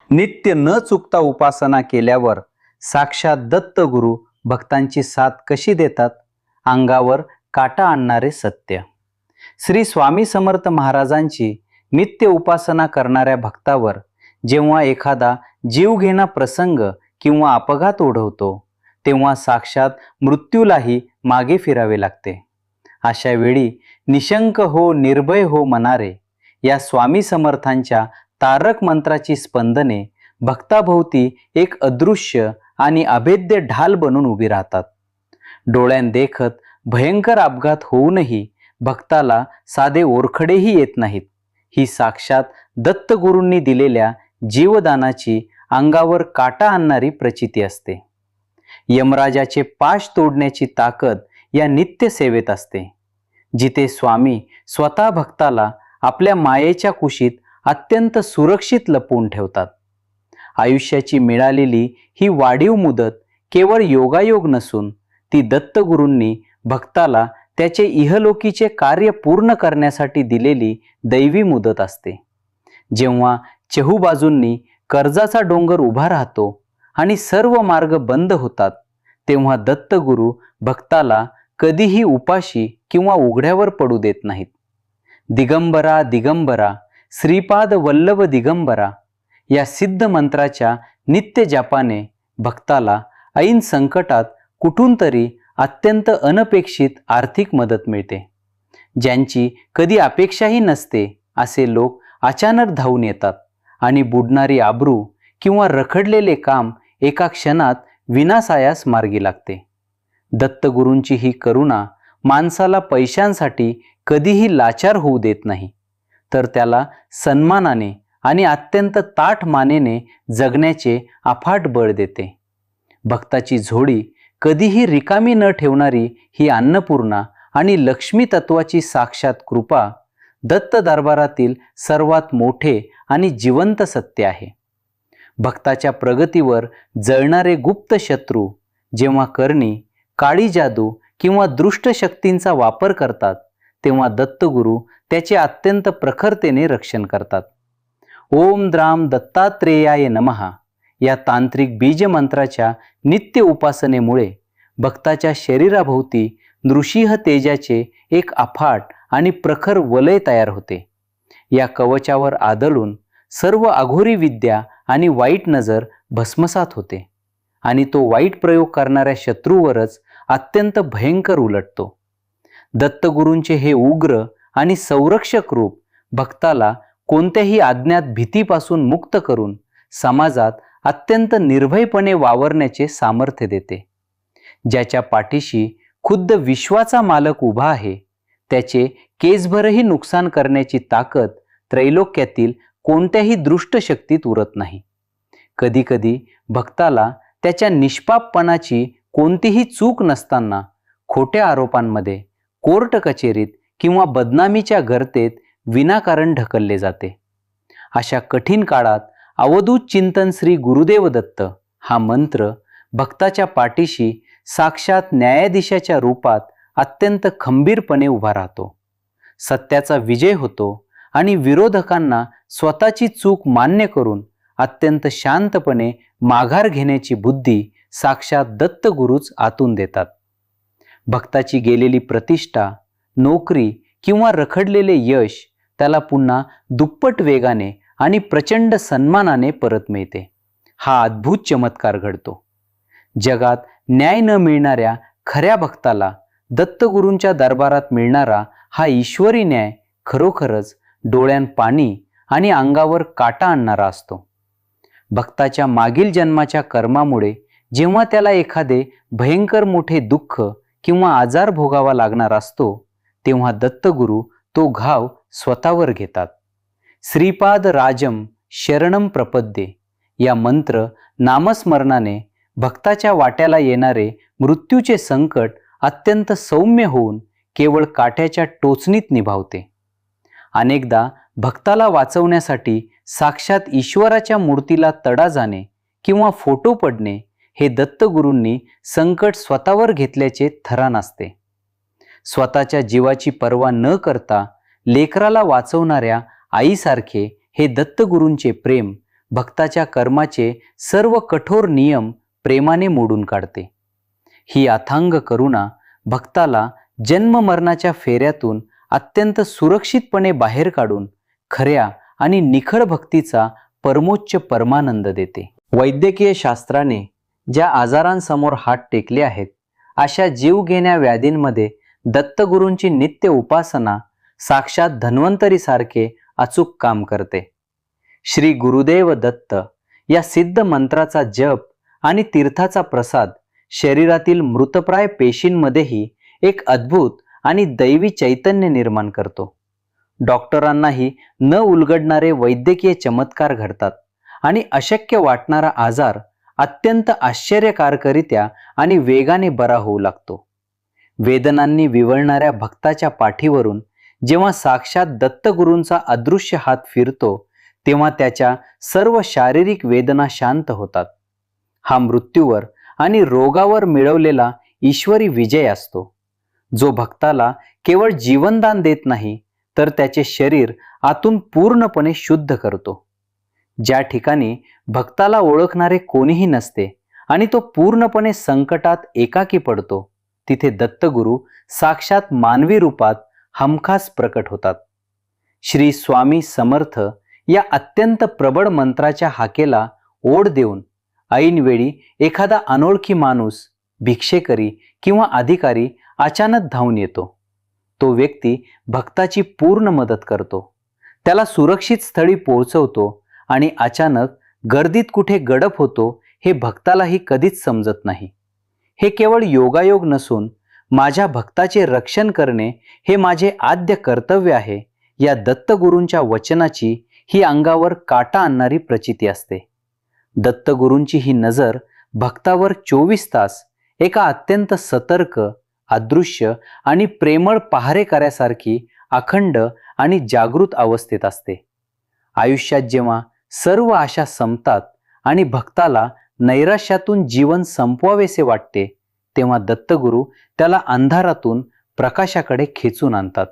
नित्य न चुकता उपासना केल्यावर साक्षात दत्त गुरु भक्तांची साथ कशी देतात? अंगावर काटा आणणारे सत्य. श्री स्वामी समर्थ महाराजांची नित्य उपासना करणाऱ्या भक्तावर जेव्हा एखादा जीवघेणा प्रसंग किंवा अपघात ओढवतो, तेव्हा साक्षात मृत्यूलाही मागे फिरावे लागते. अशा वेळी निशंक हो, निर्भय हो मनारे या स्वामी समर्थांच्या तारक मंत्राची स्पंदने भक्ताभोवती एक अदृश्य आणि अभेद्य ढाल बनून उभी राहतात. डोळ्यान देखत भयंकर अपघात होऊनही भक्ताला साधे ओरखडेही येत नाहीत. ही साक्षात दत्तगुरूंनी दिलेल्या जीवदानाची अंगावर काटा आणणारी प्रचिती असते. यमराजाचे पाश तोडण्याची ताकद या नित्य सेवेत असते, जिथे स्वामी स्वतः भक्ताला आपल्या मायेच्या कुशीत अत्यंत सुरक्षित लपवून ठेवतात. आयुष्याची मिळालेली ही वाढीव मुदत केवळ योगायोग नसून ती दत्तगुरूंनी भक्ताला त्याचे इहलोकीचे कार्य पूर्ण करण्यासाठी दिलेली दैवी मुदत असते. जेव्हा चहूबाजूंनी कर्जाचा डोंगर उभा राहतो आणि सर्व मार्ग बंद होतात, तेव्हा दत्तगुरू भक्ताला कधीही उपाशी किंवा उघड्यावर पडू देत नाहीत. दिगंबरा दिगंबरा श्रीपाद वल्लभ दिगंबरा या सिद्ध मंत्राच्या नित्य जापाने भक्ताला ऐन संकटात कुठून तरी अत्यंत अनपेक्षित आर्थिक मदत मिळते. ज्यांची कधी अपेक्षाही नसते असे लोक अचानक धावून येतात आणि बुडणारी आबरू किंवा रखडलेले काम एका क्षणात विनासायास मार्गी लागते. दत्तगुरूंची ही करुणा माणसाला पैशांसाठी कधीही लाचार होऊ देत नाही, तर त्याला सन्मानाने आणि अत्यंत ताठ मानेने जगण्याचे अफाट बळ देते. भक्ताची झोळी कधीही रिकामी न ठेवणारी ही अन्नपूर्णा आणि लक्ष्मी तत्वाची साक्षात कृपा दत्त दरबारातील सर्वात मोठे आणि जिवंत सत्य आहे. भक्ताच्या प्रगतीवर जळणारे गुप्त शत्रू जेव्हा करणी, काळी जादू किंवा दृष्ट शक्तींचा वापर करतात, तेव्हा दत्तगुरू त्याचे अत्यंत प्रखरतेने रक्षण करतात. ओम द्राम दत्तात्रेयाय नमः या तांत्रिक बीज मंत्राच्या नित्य उपासनेमुळे भक्ताच्या शरीराभोवती नृसिंह तेजाचे एक अफाट आणि प्रखर वलय तयार होते. या कवचावर आदळून सर्व अघोरी विद्या आणि वाईट नजर भस्मसात होते आणि तो वाईट प्रयोग करणाऱ्या शत्रूवरच अत्यंत भयंकर उलटतो. दत्तगुरूंचे हे उग्र आणि संरक्षक रूप भक्ताला कोणत्याही अज्ञात भीतीपासून मुक्त करून समाजात अत्यंत निर्भयपणे वावरण्याचे सामर्थ्य देते. ज्याच्या पाठीशी खुद्द विश्वाचा मालक उभा आहे, त्याचे केसभरही नुकसान करण्याची ताकद त्रैलोक्यातील कोणत्याही दृष्ट शक्तीत उरत नाही. कधीकधी भक्ताला त्याच्या निष्पापपणाची कोणतीही चूक नसताना खोट्या आरोपांमध्ये, कोर्ट कचेरीत किंवा बदनामीच्या गर्तेत विनाकारण ढकलले जाते. अशा कठीण काळात अवधूत चिंतन श्री गुरुदेव दत्त हा मंत्र भक्ताच्या पाठीशी साक्षात न्यायाधीशाच्या रूपात अत्यंत खंबीरपणे उभा राहतो. सत्याचा विजय होतो आणि विरोधकांना स्वतःची चूक मान्य करून अत्यंत शांतपणे माघार घेण्याची बुद्धी साक्षात दत्तगुरूच आतून देतात. भक्ताची गेलेली प्रतिष्ठा, नोकरी किंवा रखडलेले यश त्याला पुन्हा दुप्पट वेगाने आणि प्रचंड सन्मानाने परत मिळते. हा अद्भुत चमत्कार घडतो. जगात न्याय न मिळणाऱ्या खऱ्या भक्ताला दत्तगुरूंच्या दरबारात मिळणारा हा ईश्वरी न्याय खरोखरच डोळ्यात पाणी आणि अंगावर काटा आणणारा असतो. भक्ताच्या मागील जन्माच्या कर्मामुळे जेव्हा त्याला एखादे भयंकर मोठे दुःख किंवा आजार भोगावा लागणार असतो, तेव्हा दत्तगुरू तो घाव स्वतःवर घेतात. श्रीपाद राजम शरणम प्रपद्ये या मंत्र नामस्मरणाने भक्ताच्या वाट्याला येणारे मृत्यूचे संकट अत्यंत सौम्य होऊन केवळ काठ्याच्या टोचणीत निभावते. अनेकदा भक्ताला वाचवण्यासाठी साक्षात ईश्वराच्या मूर्तीला तडा जाणे किंवा फोटो पडणे हे दत्तगुरूंनी संकट स्वतःवर घेतल्याचे थरान असते. स्वतःच्या जीवाची पर्वा न करता लेकराला वाचवणाऱ्या आईसारखे हे दत्तगुरूंचे प्रेम भक्ताच्या कर्माचे सर्व कठोर नियम प्रेमाने मोडून काढते. ही अथांग करुणा भक्ताला जन्म मरणाच्या फेऱ्यातून अत्यंत सुरक्षितपणे बाहेर काढून खऱ्या आणि निखळ भक्तीचा परमोच्च परमानंद देते. वैद्यकीय शास्त्राने ज्या आजारांसमोर हात टेकले आहेत अशा जीवघेण्या व्याधींमध्ये दत्तगुरूंची नित्य उपासना साक्षात धन्वंतरीसारखे अचूक काम करते. श्री गुरुदेव दत्त या सिद्ध मंत्राचा जप आणि तीर्थाचा प्रसाद शरीरातील मृतप्राय पेशींमध्येही एक अद्भुत आणि दैवी चैतन्य निर्माण करतो. डॉक्टरांनाही न उलगडणारे वैद्यकीय चमत्कार घडतात आणि अशक्य वाटणारा आजार अत्यंत आश्चर्यकारकरित्या आणि वेगाने बरा होऊ लागतो. वेदनांनी विवळणाऱ्या भक्ताच्या पाठीवरून जेव्हा साक्षात दत्तगुरूंचा अदृश्य हात फिरतो तेव्हा त्याच्या सर्व शारीरिक वेदना शांत होतात. हा मृत्यूवर आणि रोगावर मिळवलेला ईश्वरी विजय असतो, जो भक्ताला केवळ जीवनदान देत नाही तर त्याचे शरीर आतून पूर्णपणे शुद्ध करतो. ज्या ठिकाणी भक्ताला ओळखणारे कोणीही नसते आणि तो पूर्णपणे संकटात एकाकी पडतो, तिथे दत्तगुरू साक्षात मानवी रूपात हमखास प्रकट होतात. श्री स्वामी समर्थ या अत्यंत प्रबळ मंत्राच्या हाकेला ओढ देऊन ऐनवेळी एखादा अनोळखी माणूस, भिक्षेकरी किंवा अधिकारी अचानक धावून येतो. तो व्यक्ती भक्ताची पूर्ण मदत करतो, त्याला सुरक्षित स्थळी पोहोचवतो आणि अचानक गर्दीत कुठे गडप होतो हे भक्तालाही कधीच समजत नाही. हे केवळ योगायोग नसून माझ्या भक्ताचे रक्षण करणे हे माझे आद्य कर्तव्य आहे या दत्तगुरूंच्या वचनाची ही अंगावर काटा आणणारी प्रचिती असते. दत्तगुरूंची ही नजर भक्तावर 24 तास एका अत्यंत सतर्क, अदृश्य आणि प्रेमळ पहारेकऱ्यासारखी अखंड आणि जागृत अवस्थेत असते. आयुष्यात जेव्हा सर्व आशा संपतात आणि भक्ताला नैराश्यातून जीवन संपवावेसे वाटते तेव्हा दत्तगुरू त्याला अंधारातून प्रकाशाकडे खेचून आणतात.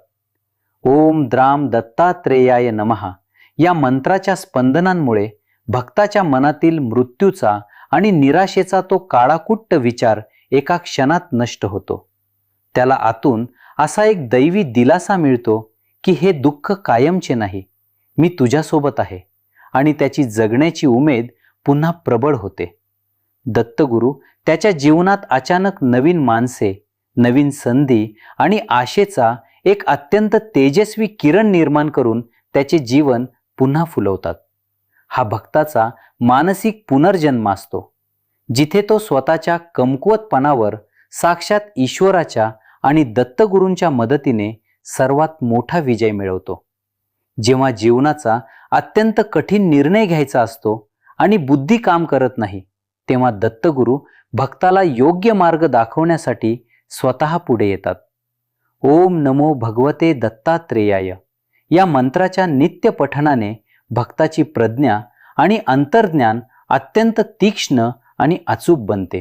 ओम द्राम दत्तात्रेयाय नमः या मंत्राच्या स्पंदनांमुळे भक्ताच्या मनातील मृत्यूचा आणि निराशेचा तो काळाकुट्ट विचार एका क्षणात नष्ट होतो. त्याला आतून असा एक दैवी दिलासा मिळतो की हे दुःख कायमचे नाही, मी तुझ्यासोबत आहे, आणि त्याची जगण्याची उमेद पुन्हा प्रबळ होते. दत्तगुरू त्याच्या जीवनात अचानक नवीन माणसे, नवीन संधी आणि आशेचा एक अत्यंत तेजस्वी किरण निर्माण करून त्याचे जीवन पुन्हा फुलवतात. हा भक्ताचा मानसिक पुनर्जन्म असतो, जिथे तो स्वतःच्या कमकुवतपणावर साक्षात ईश्वराच्या आणि दत्तगुरूंच्या मदतीने सर्वात मोठा विजय मिळवतो. जेव्हा जीवनाचा अत्यंत कठीण निर्णय घ्यायचा असतो आणि बुद्धी काम करत नाही, तेव्हा दत्तगुरू भक्ताला योग्य मार्ग दाखवण्यासाठी स्वतः पुढे येतात. ओम नमो भगवते दत्तात्रेयाय या मंत्राच्या नित्य पठणाने भक्ताची प्रज्ञा आणि अंतर्ज्ञान अत्यंत तीक्ष्ण आणि अचूक बनते.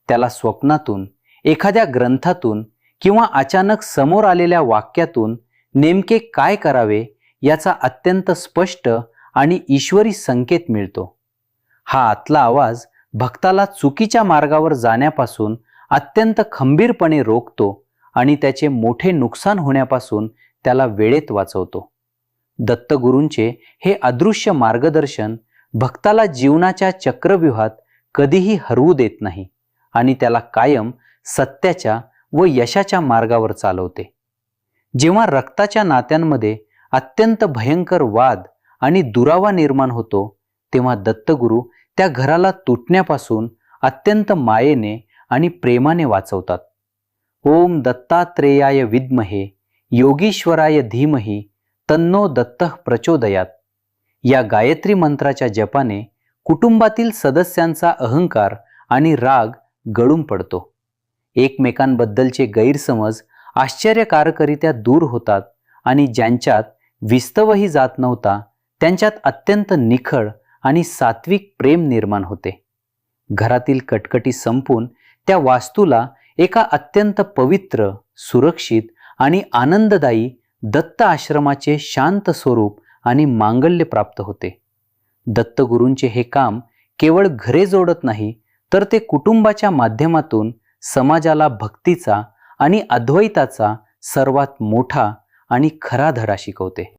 त्याला स्वप्नातून, एखाद्या ग्रंथातून किंवा अचानक समोर आलेल्या वाक्यातून नेमके काय करावे याचा अत्यंत स्पष्ट आणि ईश्वरी संकेत मिळतो. हा आतला आवाज भक्ताला चुकीच्या मार्गावर जाण्यापासून अत्यंत खंबीरपणे रोखतो आणि त्याचे मोठे नुकसान होण्यापासून त्याला वेळेत वाचवतो. दत्तगुरूंचे हे अदृश्य मार्गदर्शन भक्ताला जीवनाच्या चक्रव्यूहात कधीही हरवू देत नाही आणि त्याला कायम सत्याच्या व यशाच्या मार्गावर चालवते. जेव्हा रक्ताच्या नात्यांमध्ये अत्यंत भयंकर वाद आणि दुरावा निर्माण होतो तेव्हा दत्तगुरू त्या घराला तुटण्यापासून अत्यंत मायेने आणि प्रेमाने वाचवतात. ओम दत्तात्रेयाय विद्महे योगीश्वराय धीमहि तन्नो दत्तः प्रचोदयात या गायत्री मंत्राच्या जपाने कुटुंबातील सदस्यांचा अहंकार आणि राग गळून पडतो. एकमेकांबद्दलचे गैरसमज आश्चर्यकारकरित्या दूर होतात आणि ज्यांच्यात विस्तवही जात नव्हता त्यांच्यात अत्यंत निखळ आणि सात्विक प्रेम निर्माण होते. घरातील कटकटी संपून त्या वास्तूला एका अत्यंत पवित्र, सुरक्षित आणि आनंददायी दत्त आश्रमाचे शांत स्वरूप आणि मांगल्य प्राप्त होते. दत्तगुरूंचे हे काम केवळ घरे जोडत नाही, तर ते कुटुंबाच्या माध्यमातून समाजाला भक्तीचा आणि अद्वैताचा सर्वात मोठा आणि खरा धडा शिकवते.